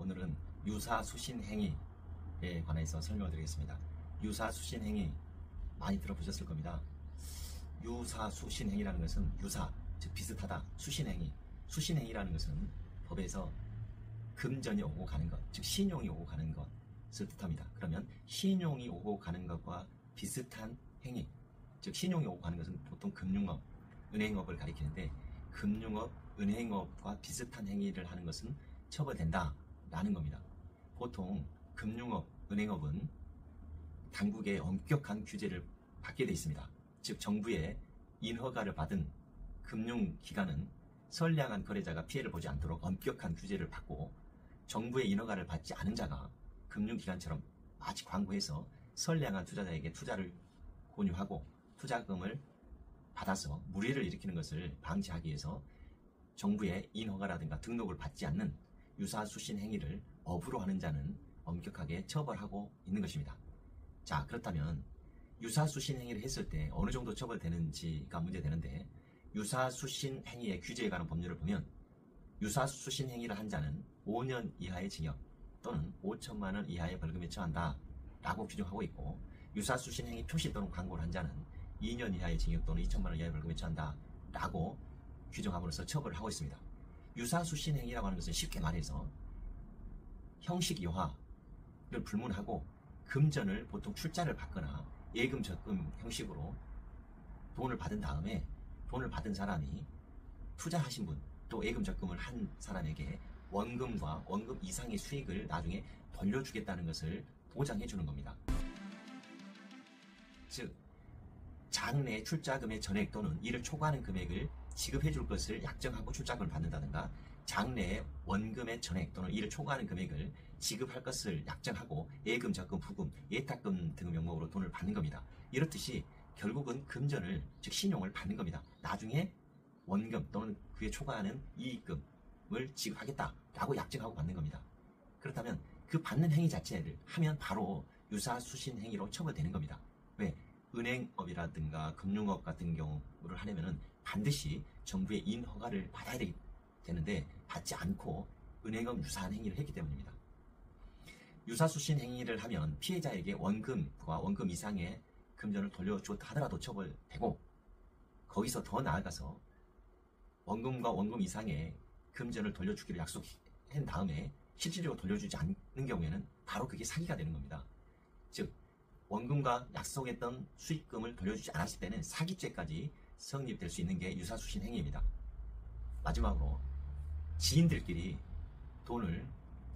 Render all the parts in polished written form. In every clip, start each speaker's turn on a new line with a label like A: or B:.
A: 오늘은 유사수신행위에 관해서 설명을 드리겠습니다. 유사수신행위 많이 들어보셨을 겁니다. 유사수신행위라는 것은 유사, 즉 비슷하다, 수신행위. 수신행위라는 것은 법에서 금전이 오고 가는 것, 즉 신용이 오고 가는 것을 뜻합니다. 그러면 신용이 오고 가는 것과 비슷한 행위, 즉 신용이 오고 가는 것은 보통 금융업, 은행업을 가리키는데 금융업, 은행업과 비슷한 행위를 하는 것은 처벌된다 라는 겁니다. 보통 금융업, 은행업은 당국의 엄격한 규제를 받게 돼 있습니다. 즉 정부의 인허가를 받은 금융기관은 선량한 거래자가 피해를 보지 않도록 엄격한 규제를 받고, 정부의 인허가를 받지 않은 자가 금융기관처럼 마치 광고해서 선량한 투자자에게 투자를 권유하고 투자금을 받아서 무리를 일으키는 것을 방지하기 위해서 정부의 인허가라든가 등록을 받지 않는 유사수신 행위를 업으로 하는 자는 엄격하게 처벌하고 있는 것입니다. 자, 그렇다면 유사수신 행위를 했을 때 어느 정도 처벌되는지가 문제되는데, 유사수신 행위의 규제에 관한 법률을 보면 유사수신 행위를 한 자는 5년 이하의 징역 또는 5천만 원 이하의 벌금에 처한다 라고 규정하고 있고, 유사수신 행위 표시 또는 광고를 한 자는 2년 이하의 징역 또는 2천만 원 이하의 벌금에 처한다 라고 규정함으로써 처벌을 하고 있습니다. 유사수신 행위라고 하는 것은 쉽게 말해서 형식 여하를 불문하고 금전을 보통 출자를 받거나 예금 적금 형식으로 돈을 받은 다음에 돈을 받은 사람이 투자하신 분, 또 예금 적금을 한 사람에게 원금과 원금 이상의 수익을 나중에 돌려주겠다는 것을 보장해 주는 겁니다. 즉 장래 출자금의 전액 또는 이를 초과하는 금액을 지급해 줄 것을 약정하고 출자금을 받는다든가, 장래의 원금의 전액 또는 이를 초과하는 금액을 지급할 것을 약정하고 예금, 적금, 부금, 예탁금 등의 명목으로 돈을 받는 겁니다. 이렇듯이 결국은 금전을, 즉 신용을 받는 겁니다. 나중에 원금 또는 그에 초과하는 이익금을 지급하겠다라고 약정하고 받는 겁니다. 그렇다면 그 받는 행위 자체를 하면 바로 유사수신 행위로 처벌되는 겁니다. 왜? 은행업이라든가 금융업 같은 경우를 하려면은 반드시 정부의 인허가를 받아야 되는데 받지 않고 은행업 유사한 행위를 했기 때문입니다. 유사수신 행위를 하면 피해자에게 원금과 원금 이상의 금전을 돌려줬다 하더라도 처벌되고, 거기서 더 나아가서 원금과 원금 이상의 금전을 돌려주기를 약속한 다음에 실질적으로 돌려주지 않는 경우에는 바로 그게 사기가 되는 겁니다. 즉 원금과 약속했던 수익금을 돌려주지 않았을 때는 사기죄까지 성립될 수 있는 게 유사수신 행위입니다. 마지막으로 지인들끼리 돈을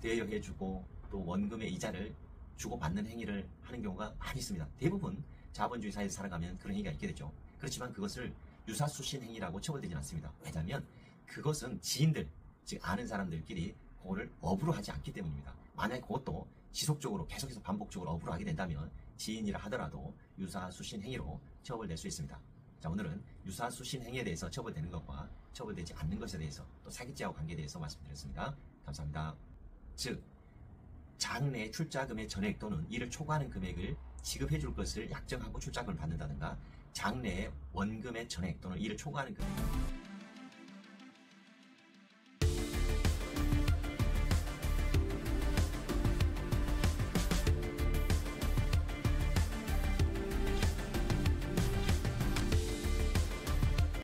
A: 대여해주고 또 원금의 이자를 주고받는 행위를 하는 경우가 많이 있습니다. 대부분 자본주의 사회에서 살아가면 그런 행위가 있게 되죠. 그렇지만 그것을 유사수신 행위라고 처벌되지는 않습니다. 왜냐하면 그것은 지인들, 즉 아는 사람들끼리 그거를 업으로 하지 않기 때문입니다. 만약에 그것도 지속적으로 계속해서 반복적으로 업으로 하게 된다면 지인이라 하더라도 유사수신 행위로 처벌될 수 있습니다. 자, 오늘은 유사수신 행위에 대해서 처벌되는 것과 처벌되지 않는 것에 대해서, 또 사기죄와 관계에 대해서 말씀드렸습니다. 감사합니다. 즉 장래 출자금의 전액 또는 이를 초과하는 금액을 지급해 줄 것을 약정하고 출자금을 받는다든가, 장래의 원금의 전액 또는 이를 초과하는 금액